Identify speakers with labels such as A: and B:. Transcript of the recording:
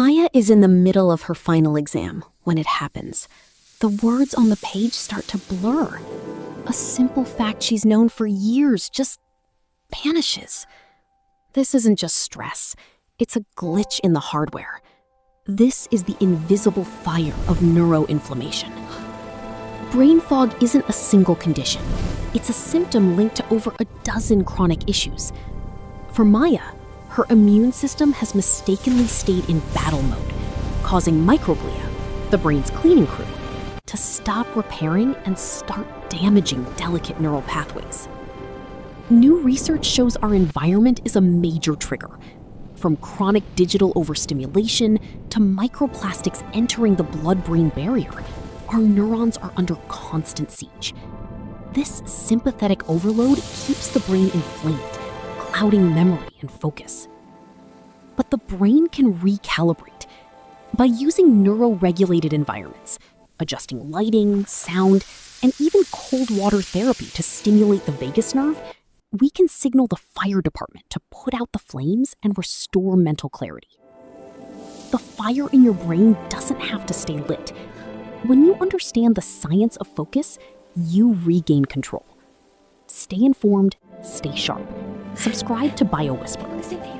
A: Maya is in the middle of her final exam when it happens. The words on the page start to blur. A simple fact she's known for years just vanishes. This isn't just stress. It's a glitch in the hardware. This is the invisible fire of neuroinflammation. Brain fog isn't a single condition. It's a symptom linked to over a dozen chronic issues. For Maya, her immune system has mistakenly stayed in battle mode, causing microglia, the brain's cleaning crew, to stop repairing and start damaging delicate neural pathways. New research shows our environment is a major trigger. From chronic digital overstimulation to microplastics entering the blood-brain barrier, our neurons are under constant siege. This sympathetic overload keeps the brain inflamed, clouding memory and focus. But the brain can recalibrate. By using neuroregulated environments, adjusting lighting, sound, and even cold water therapy to stimulate the vagus nerve, we can signal the fire department to put out the flames and restore mental clarity. The fire in your brain doesn't have to stay lit. When you understand the science of focus, you regain control. Stay informed, stay sharp. Subscribe to BioWhisper.